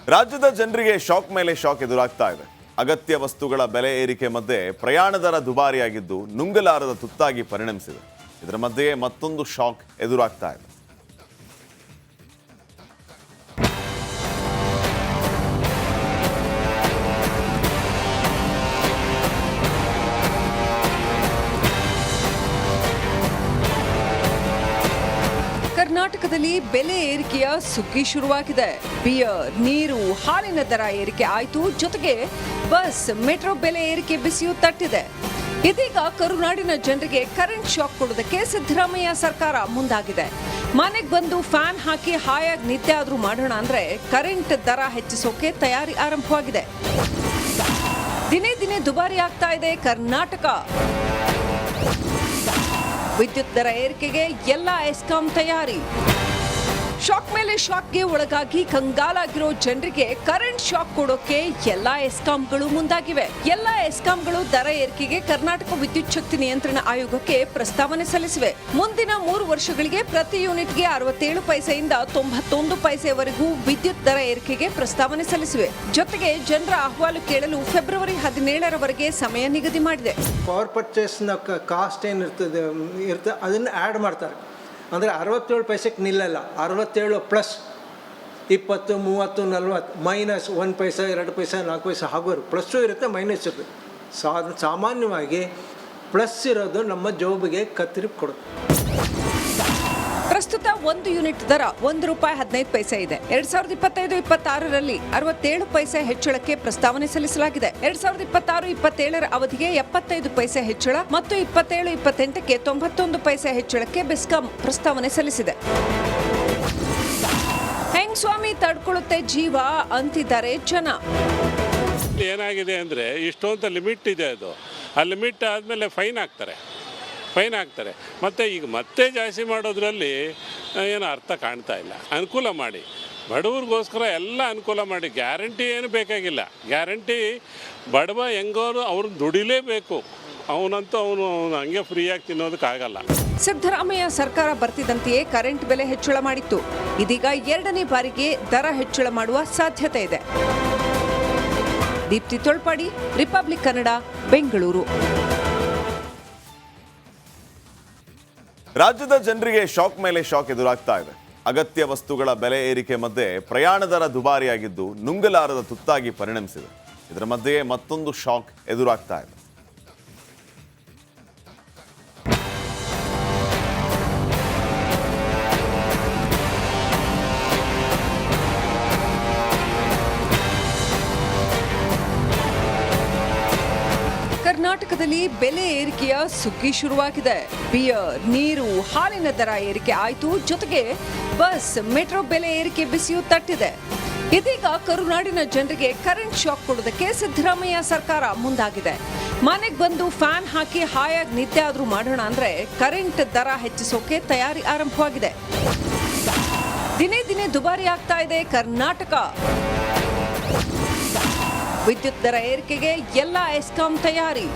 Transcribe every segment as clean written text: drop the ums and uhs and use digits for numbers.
ರಾಜ್ಯದ ಜನರಿಗೆ ಶಾಕ್ ಮೇಲೆ ಶಾಕ್ ಎದುರಾಗ್ತಾ ಇದೆ. ಅಗತ್ಯ ವಸ್ತುಗಳ ಬೆಲೆ ಏರಿಕೆ ಮಧ್ಯೆ ಪ್ರಯಾಣ ದರ ದುಬಾರಿಯಾಗಿದ್ದು ನುಂಗಲಾರದ ತುತ್ತಾಗಿ ಪರಿಣಮಿಸಿದೆ. ಇದರ ಮಧ್ಯೆಯೇ ಮತ್ತೊಂದು ಶಾಕ್ ಎದುರಾಗ್ತಾ ಇದೆ. ಕರ್ನಾಟಕದಲ್ಲಿ ಬೆಲೆ ಏರಿಕೆಯ ಸುಗ್ಗಿ ಶುರುವಾಗಿದೆ. ಬಿಯರ್, ನೀರು, ಹಾಲಿನ ದರ ಏರಿಕೆ ಆಯಿತು. ಜೊತೆಗೆ ಬಸ್, ಮೆಟ್ರೋ ಬೆಲೆ ಏರಿಕೆ ಬಿಸಿಯೂ ತಟ್ಟಿದೆ. ಇದೀಗ ಕರುನಾಡಿನ ಜನರಿಗೆ ಕರೆಂಟ್ ಶಾಕ್ ಕೊಡೋದಕ್ಕೆ ಸಿದ್ದರಾಮಯ್ಯ ಸರ್ಕಾರ ಮುಂದಾಗಿದೆ. ಮನೆಗೆ ಬಂದು ಫ್ಯಾನ್ ಹಾಕಿ ಹಾಯಾಗಿ ನಿದ್ದೆ ಆದ್ರೂ ಮಾಡೋಣ ಅಂದ್ರೆ ಕರೆಂಟ್ ದರ ಹೆಚ್ಚಿಸೋಕೆ ತಯಾರಿ ಆರಂಭವಾಗಿದೆ. ದಿನೇ ದಿನೇ ದುಬಾರಿ ಆಗ್ತಾ ಇದೆ ಕರ್ನಾಟಕ. ವಿದ್ಯುತ್ ದರ ಏರಿಕೆಗೆ ಎಲ್ಲ ಎಸ್ಕಾಂ ತಯಾರಿ. ಶಾಕ್ ಮೇಲೆ ಶಾಕ್ಗೆ ಒಳಗಾಗಿ ಕಂಗಾಲಾಗಿರೋ ಜನರಿಗೆ ಕರೆಂಟ್ ಶಾಕ್ ಕೊಡೋಕೆ ಎಲ್ಲಾ ಎಸ್ಕಾಂಗಳು ಮುಂದಾಗಿವೆ. ಎಲ್ಲಾ ಎಸ್ಕಾಂಗಳು ದರ ಏರಿಕೆಗೆ ಕರ್ನಾಟಕ ವಿದ್ಯುತ್ ಶಕ್ತಿ ನಿಯಂತ್ರಣ ಆಯೋಗಕ್ಕೆ ಪ್ರಸ್ತಾವನೆ ಸಲ್ಲಿಸಿವೆ. ಮುಂದಿನ 3 ವರ್ಷಗಳಿಗೆ ಪ್ರತಿ ಯೂನಿಟ್ಗೆ 67 ಪೈಸೆಯಿಂದ 91 ಪೈಸೆವರೆಗೂ ವಿದ್ಯುತ್ ದರ ಏರಿಕೆಗೆ ಪ್ರಸ್ತಾವನೆ ಸಲ್ಲಿಸಿವೆ. ಜೊತೆಗೆ ಜನರ ಅಹವಾಲು ಕೇಳಲು ಫೆಬ್ರವರಿ 17ರವರೆಗೆ ಸಮಯ ನಿಗದಿ ಮಾಡಿದೆ. ಪವರ್ ಪರ್ಚೇಸ್ನ ಕಾಸ್ಟ್ ಏನಿರ್ತದೆ ಅದನ್ನು ಆ್ಯಡ್ ಮಾಡ್ತಾರೆ. ಅಂದರೆ 67 ಪೈಸೆಗೆ ನಿಲ್ಲಲ್ಲ, 67 ಪ್ಲಸ್ 20, 30, 40 ಮೈನಸ್ 1 ಪೈಸೆ 2 ಪೈಸೆ 4 ಪೈಸೆ ಆಗೋರು. ಪ್ಲಸ್ಸು ಇರುತ್ತೆ, ಮೈನಸ್ ಇರುತ್ತೆ. ಸಾಮಾನ್ಯವಾಗಿ ಪ್ಲಸ್ ಇರೋದು ನಮ್ಮ ಜೋಬಿಗೆ ಕತ್ತರಿ ಕೊಡುತ್ತೆ. ಪ್ರಸ್ತುತ 1 ಯೂನಿಟ್ ದರ ₹1.15 ಇದೆ. 2025-26ರಲ್ಲಿ 67 ಪೈಸೆ ಹೆಚ್ಚಳಕ್ಕೆ ಪ್ರಸ್ತಾವನೆ ಸಲ್ಲಿಸಲಾಗಿದೆ. 2026-27ರ ಅವಧಿಗೆ 75 ಪೈಸೆ ಹೆಚ್ಚಳ ಮತ್ತು 27-28ಕ್ಕೆ 91 ಪೈಸೆ ಹೆಚ್ಚಳಕ್ಕೆ ಬೆಸ್ಕಾಂ ಪ್ರಸ್ತಾವನೆ ಸಲ್ಲಿಸಿದೆ. ಹೆಂಗ್ ಸ್ವಾಮಿ ತಡ್ಕೊಳ್ಳುತ್ತೆ ಜೀವ ಅಂತಿದ್ದಾರೆ ಜನ. ಏನಾಗಿದೆ ಅಂದರೆ ಇಷ್ಟೊಂದು ಲಿಮಿಟ್ ಇದೆ. ಅದು ಆ ಲಿಮಿಟ್ ಆದಮೇಲೆ ಫೈನ್ ಹಾಕ್ತಾರೆ ಮತ್ತು ಈಗ ಮತ್ತೆ ಜಾಸ್ತಿ ಮಾಡೋದ್ರಲ್ಲಿ ಏನು ಅರ್ಥ ಕಾಣ್ತಾ ಇಲ್ಲ. ಅನುಕೂಲ ಮಾಡಿ, ಬಡವ್ರಿಗೋಸ್ಕರ ಎಲ್ಲ ಅನುಕೂಲ ಮಾಡಿ. ಗ್ಯಾರಂಟಿ ಏನು ಬೇಕಾಗಿಲ್ಲ. ಗ್ಯಾರಂಟಿ ಬಡವ ಹೆಂಗೋರು ಅವ್ರನ್ನ ದುಡಿಲೇಬೇಕು. ಅವನಂತೂ ಅವನು ಹಂಗೆ ಫ್ರೀಯಾಗಿ ತಿನ್ನೋದಕ್ಕಾಗಲ್ಲ. ಸಿದ್ದರಾಮಯ್ಯ ಸರ್ಕಾರ ಬರ್ತಿದ್ದಂತೆಯೇ ಕರೆಂಟ್ ಬೆಲೆ ಹೆಚ್ಚಳ ಮಾಡಿತ್ತು. ಇದೀಗ 2ನೇ ಬಾರಿಗೆ ದರ ಹೆಚ್ಚಳ ಮಾಡುವ ಸಾಧ್ಯತೆ ಇದೆ. ದೀಪ್ತಿ ತೊಳ್ಪಾಡಿ, ರಿಪಬ್ಲಿಕ್ ಕನ್ನಡ, ಬೆಂಗಳೂರು. ರಾಜ್ಯದ ಜನರಿಗೆ ಶಾಕ್ ಮೇಲೆ ಶಾಕ್ ಎದುರಾಗ್ತಾ ಇದೆ. ಅಗತ್ಯ ವಸ್ತುಗಳ ಬೆಲೆ ಏರಿಕೆ ಮಧ್ಯೆ ಪ್ರಯಾಣ ದರ ದುಬಾರಿಯಾಗಿದ್ದು ನುಂಗಲಾರದ ತುತ್ತಾಗಿ ಪರಿಣಮಿಸಿದೆ. ಇದರ ಮಧ್ಯೆಯೇ ಮತ್ತೊಂದು ಶಾಕ್ ಎದುರಾಗ್ತಾ ಇದೆ. ಕರ್ನಾಟಕದಲ್ಲಿ ಬೆಲೆ ಏರಿಕೆಯ ಸುಗ್ಗಿ ಶುರುವಾಗಿದೆ. ಬಿಯರ್, ನೀರು, ಹಾಲಿನ ದರ ಏರಿಕೆ ಆಯಿತು. ಜೊತೆಗೆ ಬಸ್, ಮೆಟ್ರೋ ಬೆಲೆ ಏರಿಕೆ ಬಿಸಿಯೂ ತಟ್ಟಿದೆ. ಇದೀಗ ಕರುನಾಡಿನ ಜನರಿಗೆ ಕರೆಂಟ್ ಶಾಕ್ ಕೊಡೋದಕ್ಕೆ ಸಿದ್ದರಾಮಯ್ಯ ಸರ್ಕಾರ ಮುಂದಾಗಿದೆ. ಮನೆಗೆ ಬಂದು ಫ್ಯಾನ್ ಹಾಕಿ ಹಾಯಾಗಿ ನಿದ್ದೆ ಆದ್ರೂ ಮಾಡೋಣ ಅಂದ್ರೆ ಕರೆಂಟ್ ದರ ಹೆಚ್ಚಿಸೋಕೆ ತಯಾರಿ ಆರಂಭವಾಗಿದೆ. ದಿನೇ ದಿನೇ ದುಬಾರಿ ಆಗ್ತಾ ಇದೆ ಕರ್ನಾಟಕ. ವಿದ್ಯುತ್ ದರ ಏರಿಕೆಗೆ ಎಲ್ಲ ಎಸ್ಕಾಂ ತಯಾರಿ.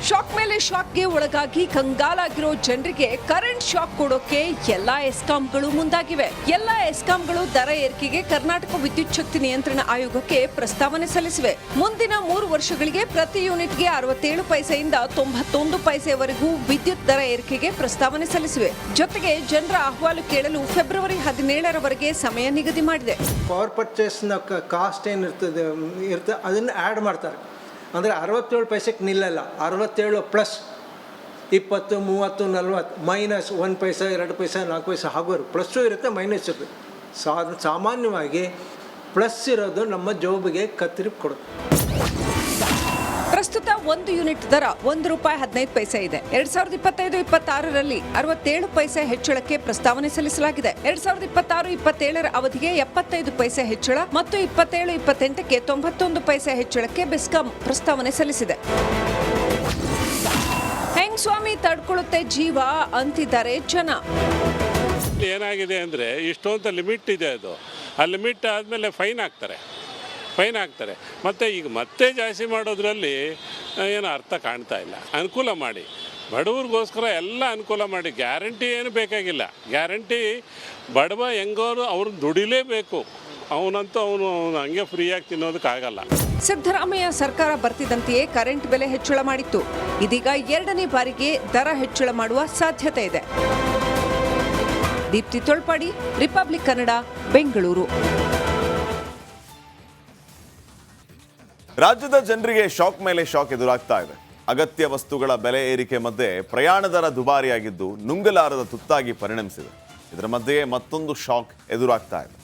ಶಾಕ್ ಮೇಲೆ ಶಾಕ್ಗೆ ಒಳಗಾಗಿ ಕಂಗಾಲಾಗಿರೋ ಜನರಿಗೆ ಕರೆಂಟ್ ಶಾಕ್ ಕೊಡೋಕೆ ಎಲ್ಲಾ ಎಸ್ಕಾಂಗಳು ಮುಂದಾಗಿವೆ. ಎಲ್ಲಾ ಎಸ್ಕಾಂಗಳು ದರ ಏರಿಕೆಗೆ ಕರ್ನಾಟಕ ವಿದ್ಯುತ್ ಶಕ್ತಿ ನಿಯಂತ್ರಣ ಆಯೋಗಕ್ಕೆ ಪ್ರಸ್ತಾವನೆ ಸಲ್ಲಿಸಿವೆ. ಮುಂದಿನ 3 ವರ್ಷಗಳಿಗೆ ಪ್ರತಿ ಯೂನಿಟ್ಗೆ 67 ಪೈಸೆಯಿಂದ 91 ಪೈಸೆವರೆಗೂ ವಿದ್ಯುತ್ ದರ ಏರಿಕೆಗೆ ಪ್ರಸ್ತಾವನೆ ಸಲ್ಲಿಸಿವೆ. ಜೊತೆಗೆ ಜನರ ಅಹವಾಲು ಕೇಳಲು ಫೆಬ್ರವರಿ 17ರವರೆಗೆ ಸಮಯ ನಿಗದಿ ಮಾಡಿದೆ. ಪವರ್ ಪರ್ಚೇಸ್ನ ಕಾಸ್ಟ್ ಏನಿರ್ತದೆ ಅದನ್ನು ಆ್ಯಡ್ ಮಾಡ್ತಾರೆ. ಅಂದರೆ 67 ಪೈಸೆಗೆ ನಿಲ್ಲಲ್ಲ, 67 ಪ್ಲಸ್ 20, 30, 40 ಮೈನಸ್ 1 ಪೈಸೆ 2 ಪೈಸೆ 4 ಪೈಸೆ ಆಗೋರು. ಪ್ಲಸ್ಸು ಇರುತ್ತೆ, ಮೈನಸ್ ಇರುತ್ತೆ. ಸಾಮಾನ್ಯವಾಗಿ ಪ್ಲಸ್ ಇರೋದು ನಮ್ಮ ಜೋಬಿಗೆ ಕತ್ತರಿ ಕೊಡುತ್ತೆ. ಪ್ರಸ್ತುತ 1 ಯೂನಿಟ್ ದರ ₹1.15 ಇದೆ. 2025-26ರಲ್ಲಿ 67 ಪೈಸೆ ಹೆಚ್ಚಳಕ್ಕೆ ಪ್ರಸ್ತಾವನೆ ಸಲ್ಲಿಸಲಾಗಿದೆ. 2026-27ರ ಅವಧಿಗೆ 75 ಪೈಸೆ ಹೆಚ್ಚಳ ಮತ್ತು 27-28ಕ್ಕೆ 91 ಪೈಸೆ ಹೆಚ್ಚಳಕ್ಕೆ ಬೆಸ್ಕಾಂ ಪ್ರಸ್ತಾವನೆ ಸಲ್ಲಿಸಿದೆ. ಹೆಂಗ್ ಸ್ವಾಮಿ ತಡ್ಕೊಳ್ಳುತ್ತೆ ಜೀವ ಅಂತಿದ್ದಾರೆ ಜನ. ಏನಾಗಿದೆ ಅಂದರೆ ಇಷ್ಟೊಂದು ಲಿಮಿಟ್ ಇದೆ. ಅದು ಆ ಲಿಮಿಟ್ ಆದಮೇಲೆ ಫೈನ್ ಹಾಕ್ತಾರೆ ಮತ್ತು ಈಗ ಮತ್ತೆ ಜಾಸ್ತಿ ಮಾಡೋದ್ರಲ್ಲಿ ಏನು ಅರ್ಥ ಕಾಣ್ತಾ ಇಲ್ಲ. ಅನುಕೂಲ ಮಾಡಿ, ಬಡವ್ರಿಗೋಸ್ಕರ ಎಲ್ಲ ಅನುಕೂಲ ಮಾಡಿ. ಗ್ಯಾರಂಟಿ ಏನು ಬೇಕಾಗಿಲ್ಲ. ಗ್ಯಾರಂಟಿ ಬಡವ ಹೆಂಗೋರು ಅವ್ರನ್ನ ದುಡಿಲೇಬೇಕು. ಅವನಂತೂ ಅವನು ಹಂಗೆ ಫ್ರೀಯಾಗಿ ತಿನ್ನೋದಕ್ಕಾಗಲ್ಲ. ಸಿದ್ದರಾಮಯ್ಯ ಸರ್ಕಾರ ಬರ್ತಿದ್ದಂತೆಯೇ ಕರೆಂಟ್ ಬೆಲೆ ಹೆಚ್ಚಳ ಮಾಡಿತ್ತು. ಇದೀಗ 2ನೇ ಬಾರಿಗೆ ದರ ಹೆಚ್ಚಳ ಮಾಡುವ ಸಾಧ್ಯತೆ ಇದೆ. ದೀಪ್ತಿ ತೊಳ್ಪಾಡಿ, ರಿಪಬ್ಲಿಕ್ ಕನ್ನಡ, ಬೆಂಗಳೂರು. ರಾಜ್ಯದ ಜನರಿಗೆ ಶಾಕ್ ಮೇಲೆ ಶಾಕ್ ಎದುರಾಗ್ತಾ ಇದೆ. ಅಗತ್ಯ ವಸ್ತುಗಳ ಬೆಲೆ ಏರಿಕೆ ಮಧ್ಯೆ ಪ್ರಯಾಣ ದರ ದುಬಾರಿಯಾಗಿದ್ದು ನುಂಗಲಾರದ ತುತ್ತಾಗಿ ಪರಿಣಮಿಸಿದೆ. ಇದರ ಮಧ್ಯೆಯೇ ಮತ್ತೊಂದು ಶಾಕ್ ಎದುರಾಗ್ತಾ ಇದೆ.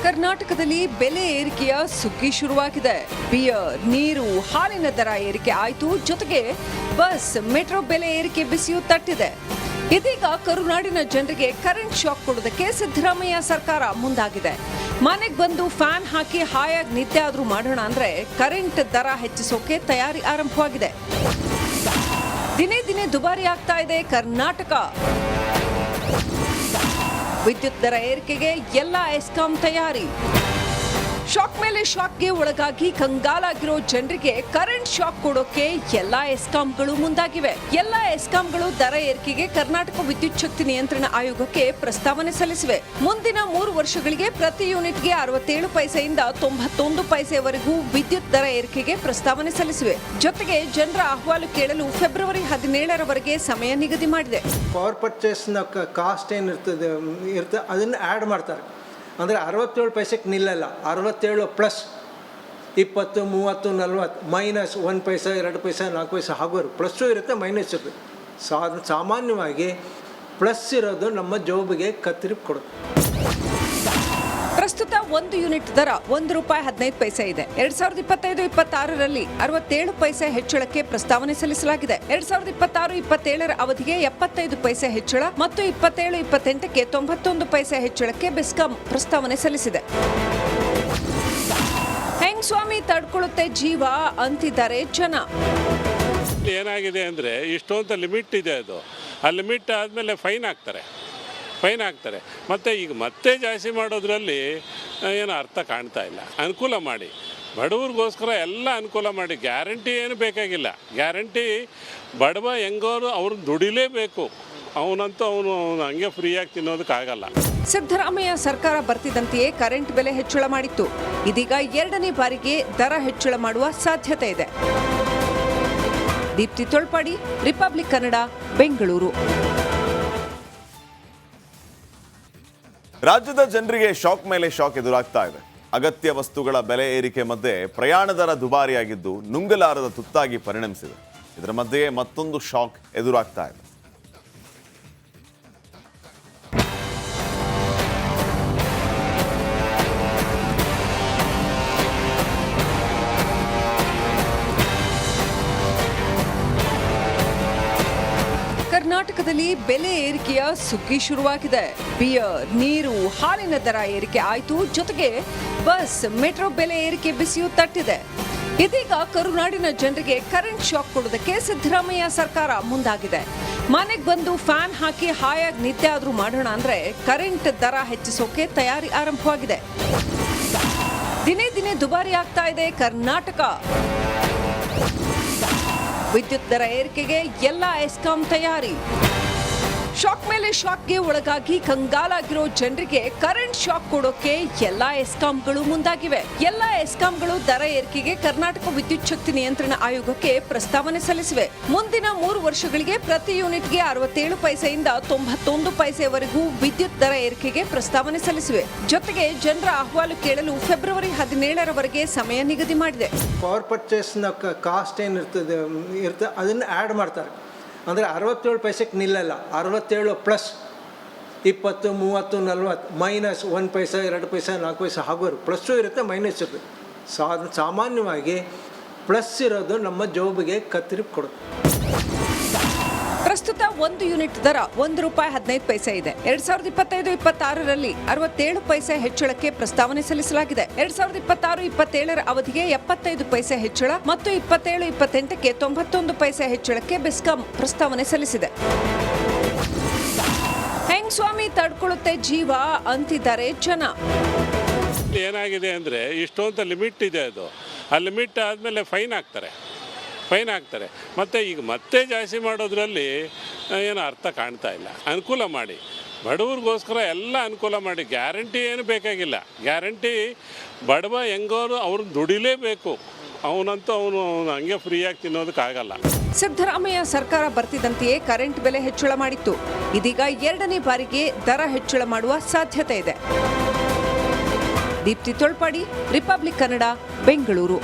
ಕರ್ನಾಟಕದಲ್ಲಿ ಬೆಲೆ ಏರಿಕೆಯ ಸುಗ್ಗಿ ಶುರುವಾಗಿದೆ. ಬಿಯರ್, ನೀರು, ಹಾಲಿನ ದರ ಏರಿಕೆ ಆಯಿತು. ಜೊತೆಗೆ ಬಸ್, ಮೆಟ್ರೋ ಬೆಲೆ ಏರಿಕೆ ಬಿಸಿಯೂ ತಟ್ಟಿದೆ. ಇದೀಗ ಕರುನಾಡಿನ ಜನರಿಗೆ ಕರೆಂಟ್ ಶಾಕ್ ಕೊಡೋದಕ್ಕೆ ಸಿದ್ದರಾಮಯ್ಯ ಸರ್ಕಾರ ಮುಂದಾಗಿದೆ. ಮನೆಗೆ ಬಂದು ಫ್ಯಾನ್ ಹಾಕಿ ಹಾಯಾಗಿ ನಿದ್ದೆ ಆದ್ರೂ ಮಾಡೋಣ ಅಂದ್ರೆ ಕರೆಂಟ್ ದರ ಹೆಚ್ಚಿಸೋಕೆ ತಯಾರಿ ಆರಂಭವಾಗಿದೆ. ದಿನೇ ದಿನೇ ದುಬಾರಿ ಆಗ್ತಾ ಇದೆ ಕರ್ನಾಟಕ. ವಿದ್ಯುತ್ ದರ ಏರಿಕೆಗೆ ಎಲ್ಲ ಎಸ್ಕಾಂ ತಯಾರಿ. ಶಾಕ್ ಮೇಲೆ ಶಾಕ್ಗೆ ಒಳಗಾಗಿ ಕಂಗಾಲಾಗಿರೋ ಜನರಿಗೆ ಕರೆಂಟ್ ಶಾಕ್ ಕೊಡೋಕೆ ಎಲ್ಲ ಎಸ್ಕಾಂಗಳು ಮುಂದಾಗಿವೆ. ಎಲ್ಲ ಎಸ್ಕಾಂಗಳು ದರ ಏರಿಕೆಗೆ ಕರ್ನಾಟಕ ವಿದ್ಯುತ್ ಶಕ್ತಿ ನಿಯಂತ್ರಣ ಆಯೋಗಕ್ಕೆ ಪ್ರಸ್ತಾವನೆ ಸಲ್ಲಿಸಿವೆ. ಮುಂದಿನ 3 ವರ್ಷಗಳಿಗೆ ಪ್ರತಿ ಯೂನಿಟ್ಗೆ 67 ಪೈಸೆಯಿಂದ 91 ಪೈಸೆವರೆಗೂ ವಿದ್ಯುತ್ ದರ ಏರಿಕೆಗೆ ಪ್ರಸ್ತಾವನೆ ಸಲ್ಲಿಸಿವೆ. ಜೊತೆಗೆ ಜನರ ಅಹವಾಲು ಕೇಳಲು ಫೆಬ್ರವರಿ 17ರವರೆಗೆ ಸಮಯ ನಿಗದಿ ಮಾಡಿದೆ. ಪವರ್ ಪರ್ಚೇಸ್ನ ಕಾಸ್ಟ್ ಏನಿರ್ತದೆ ಅದನ್ನು ಆ್ಯಡ್ ಮಾಡ್ತಾರೆ. ಅಂದರೆ 67 ಪೈಸೆಗೆ ನಿಲ್ಲಲ್ಲ, 67 ಪ್ಲಸ್ 20, 30, 40 ಮೈನಸ್ 1 ಪೈಸೆ 2 ಪೈಸೆ 4 ಪೈಸೆ ಹಾಗೋರು. ಪ್ಲಸ್ಸು ಇರುತ್ತೆ, ಮೈನಸ್ ಇರುತ್ತೆ. ಸಾಮಾನ್ಯವಾಗಿ ಪ್ಲಸ್ ಇರೋದು ನಮ್ಮ ಜೋಬಿಗೆ ಕತ್ತರಿ ಕೊಡುತ್ತೆ. ಪ್ರಸ್ತುತ 1 ಯೂನಿಟ್ ದರ ₹1.15 ಇದೆ. 2025-26ರಲ್ಲಿ 67 ಪೈಸೆ ಹೆಚ್ಚಳಕ್ಕೆ ಪ್ರಸ್ತಾವನೆ ಸಲ್ಲಿಸಲಾಗಿದೆ. 2026-27ರ ಅವಧಿಗೆ 75 ಪೈಸೆ ಹೆಚ್ಚಳ ಮತ್ತು 27-28ಕ್ಕೆ 91 ಪೈಸೆ ಹೆಚ್ಚಳಕ್ಕೆ ಬೆಸ್ಕಾಂ ಪ್ರಸ್ತಾವನೆ ಸಲ್ಲಿಸಿದೆ. ಹೆಂಗ್ ಸ್ವಾಮಿ ತಡ್ಕೊಳ್ಳುತ್ತೆ ಜೀವ ಅಂತಿದ್ದಾರೆ ಜನ. ಏನಾಗಿದೆ ಅಂದರೆ ಇಷ್ಟೊಂದು ಲಿಮಿಟ್ ಇದೆ. ಅದು ಆ ಲಿಮಿಟ್ ಆದಮೇಲೆ ಫೈನ್ ಹಾಕ್ತಾರೆ. ಮತ್ತು ಈಗ ಮತ್ತೆ ಜಾಸ್ತಿ ಮಾಡೋದ್ರಲ್ಲಿ ಏನು ಅರ್ಥ ಕಾಣ್ತಾ ಇಲ್ಲ. ಅನುಕೂಲ ಮಾಡಿ, ಬಡವ್ರಿಗೋಸ್ಕರ ಎಲ್ಲ ಅನುಕೂಲ ಮಾಡಿ. ಗ್ಯಾರಂಟಿ ಏನು ಬೇಕಾಗಿಲ್ಲ. ಗ್ಯಾರಂಟಿ ಬಡವ ಹೆಂಗೋರು ಅವ್ರು ದುಡಿಲೇಬೇಕು. ಅವನಂತೂ ಅವನು ಹಂಗೆ ಫ್ರೀಯಾಗಿ ತಿನ್ನೋದಕ್ಕಾಗಲ್ಲ. ಸಿದ್ದರಾಮಯ್ಯ ಸರ್ಕಾರ ಬರ್ತಿದ್ದಂತೆಯೇ ಕರೆಂಟ್ ಬೆಲೆ ಹೆಚ್ಚಳ ಮಾಡಿತ್ತು. ಇದೀಗ 2ನೇ ಬಾರಿಗೆ ದರ ಹೆಚ್ಚಳ ಮಾಡುವ ಸಾಧ್ಯತೆ ಇದೆ. ದೀಪ್ತಿ ತೊಳ್ಪಾಡಿ, ರಿಪಬ್ಲಿಕ್ ಕನ್ನಡ, ಬೆಂಗಳೂರು. ರಾಜ್ಯದ ಜನರಿಗೆ ಶಾಕ್ ಮೇಲೆ ಶಾಕ್ ಎದುರಾಗ್ತಾ ಇದೆ. ಅಗತ್ಯ ವಸ್ತುಗಳ ಬೆಲೆ ಏರಿಕೆ ಮಧ್ಯೆ ಪ್ರಯಾಣ ದರ ದುಬಾರಿಯಾಗಿದ್ದು ನುಂಗಲಾರದ ತುತ್ತಾಗಿ ಪರಿಣಮಿಸಿದೆ. ಇದರ ಮಧ್ಯೆಯೇ ಮತ್ತೊಂದು ಶಾಕ್ ಎದುರಾಗ್ತಾ ಇದೆ. ಕರ್ನಾಟಕದಲ್ಲಿ ಬೆಲೆ ಏರಿಕೆಯ ಸುಗ್ಗಿ ಶುರುವಾಗಿದೆ. ಬಿಯರ್, ನೀರು, ಹಾಲಿನ ದರ ಏರಿಕೆ ಆಯಿತು. ಜೊತೆಗೆ ಬಸ್, ಮೆಟ್ರೋ ಬೆಲೆ ಏರಿಕೆ ಬಿಸಿಯೂ ತಟ್ಟಿದೆ. ಇದೀಗ ಕರುನಾಡಿನ ಜನರಿಗೆ ಕರೆಂಟ್ ಶಾಕ್ ಕೊಡೋದಕ್ಕೆ ಸಿದ್ದರಾಮಯ್ಯ ಸರ್ಕಾರ ಮುಂದಾಗಿದೆ. ಮನೆಗೆ ಬಂದು ಫ್ಯಾನ್ ಹಾಕಿ ಹಾಯಾಗಿ ನಿದ್ದೆ ಆದ್ರೂ ಮಾಡೋಣ ಅಂದ್ರೆ ಕರೆಂಟ್ ದರ ಹೆಚ್ಚಿಸೋಕೆ ತಯಾರಿ ಆರಂಭವಾಗಿದೆ. ದಿನೇ ದಿನೇ ದುಬಾರಿ ಆಗ್ತಾ ಇದೆ ಕರ್ನಾಟಕ. ವಿದ್ಯುತ್ ದರ ಏರಿಕೆಗೆ ಎಲ್ಲ ಎಸ್ಕಾಂ ತಯಾರಿ. ಶಾಕ್ ಮೇಲೆ ಶಾಕ್ಗೆ ಒಳಗಾಗಿ ಕಂಗಾಲಾಗಿರೋ ಜನರಿಗೆ ಕರೆಂಟ್ ಶಾಕ್ ಕೊಡೋಕೆ ಎಲ್ಲ ಎಸ್ಕಾಂಗಳು ಮುಂದಾಗಿವೆ. ಎಲ್ಲ ಎಸ್ಕಾಂಗಳು ದರ ಏರಿಕೆಗೆ ಕರ್ನಾಟಕ ವಿದ್ಯುತ್ ಶಕ್ತಿ ನಿಯಂತ್ರಣ ಆಯೋಗಕ್ಕೆ ಪ್ರಸ್ತಾವನೆ ಸಲ್ಲಿಸಿವೆ. ಮುಂದಿನ 3 ವರ್ಷಗಳಿಗೆ ಪ್ರತಿ ಯೂನಿಟ್ಗೆ 67 ಪೈಸೆಯಿಂದ 91 ಪೈಸೆವರೆಗೂ ವಿದ್ಯುತ್ ದರ ಏರಿಕೆಗೆ ಪ್ರಸ್ತಾವನೆ ಸಲ್ಲಿಸಿವೆ. ಜೊತೆಗೆ ಜನರ ಅಹವಾಲು ಕೇಳಲು ಫೆಬ್ರವರಿ 17ರವರೆಗೆ ಸಮಯ ನಿಗದಿ ಮಾಡಿದೆ. ಪವರ್ ಪರ್ಚೇಸ್ನ ಕಾಸ್ಟ್ ಏನಿರ್ತದೆ ಅದನ್ನು ಆ್ಯಡ್ ಮಾಡ್ತಾರೆ. ಅಂದರೆ 67 ಪೈಸೆಗೆ ನಿಲ್ಲಲ್ಲ, 67 ಪ್ಲಸ್ 20, 30, 40 ಮೈನಸ್ 1 ಪೈಸೆ 2 ಪೈಸೆ 4 ಪೈಸೆ ಹಾಗೋರು. ಪ್ಲಸ್ಸು ಇರುತ್ತೆ, ಮೈನಸ್ ಇರುತ್ತೆ. ಸಾಮಾನ್ಯವಾಗಿ ಪ್ಲಸ್ ಇರೋದು ನಮ್ಮ ಜೋಬಿಗೆ ಕತ್ತರಿ ಕೊಡುತ್ತೆ. ಪ್ರಸ್ತುತ 1 ಯೂನಿಟ್ ದರ ₹1.15 ಇದೆ. 2025-26ರಲ್ಲಿ 67 ಪೈಸೆ ಹೆಚ್ಚಳಕ್ಕೆ ಪ್ರಸ್ತಾವನೆ ಸಲ್ಲಿಸಲಾಗಿದೆ. 2026-27ರ ಅವಧಿಗೆ 75 ಪೈಸೆ ಹೆಚ್ಚಳ ಮತ್ತು 27-28ಕ್ಕೆ 91 ಪೈಸೆ ಹೆಚ್ಚಳಕ್ಕೆ ಬೆಸ್ಕಾಂ ಪ್ರಸ್ತಾವನೆ ಸಲ್ಲಿಸಿದೆ. ಹೆಂಗ್ ಸ್ವಾಮಿ ತಡ್ಕೊಳ್ಳುತ್ತೆ ಜೀವ ಅಂತಿದ್ದಾರೆ ಜನ. ಏನಾಗಿದೆ ಅಂದರೆ ಇಷ್ಟೊಂದು ಲಿಮಿಟ್ ಇದೆ ಅದು. ಆ ಲಿಮಿಟ್ ಆದಮೇಲೆ ಫೈನ್ ಹಾಕ್ತಾರೆ ಮತ್ತು ಈಗ ಮತ್ತೆ ಜಾಸ್ತಿ ಮಾಡೋದ್ರಲ್ಲಿ ಏನು ಅರ್ಥ ಕಾಣ್ತಾ ಇಲ್ಲ. ಅನುಕೂಲ ಮಾಡಿ, ಬಡವ್ರಿಗೋಸ್ಕರ ಎಲ್ಲ ಅನುಕೂಲ ಮಾಡಿ. ಗ್ಯಾರಂಟಿ ಏನು ಬೇಕಾಗಿಲ್ಲ. ಗ್ಯಾರಂಟಿ ಬಡವ ಹೆಂಗೋರು ಅವ್ರು ದುಡಿಲೇಬೇಕು. ಅವನಂತೂ ಅವನು ಹಂಗೆ ಫ್ರೀಯಾಗಿ ತಿನ್ನೋದಕ್ಕಾಗಲ್ಲ. ಸಿದ್ದರಾಮಯ್ಯ ಸರ್ಕಾರ ಬರ್ತಿದ್ದಂತೆಯೇ ಕರೆಂಟ್ ಬೆಲೆ ಹೆಚ್ಚಳ ಮಾಡಿತ್ತು. ಇದೀಗ 2ನೇ ಬಾರಿಗೆ ದರ ಹೆಚ್ಚಳ ಮಾಡುವ ಸಾಧ್ಯತೆ ಇದೆ. ದೀಪ್ತಿ ತೊಳ್ಪಾಡಿ, ರಿಪಬ್ಲಿಕ್ ಕನ್ನಡ, ಬೆಂಗಳೂರು.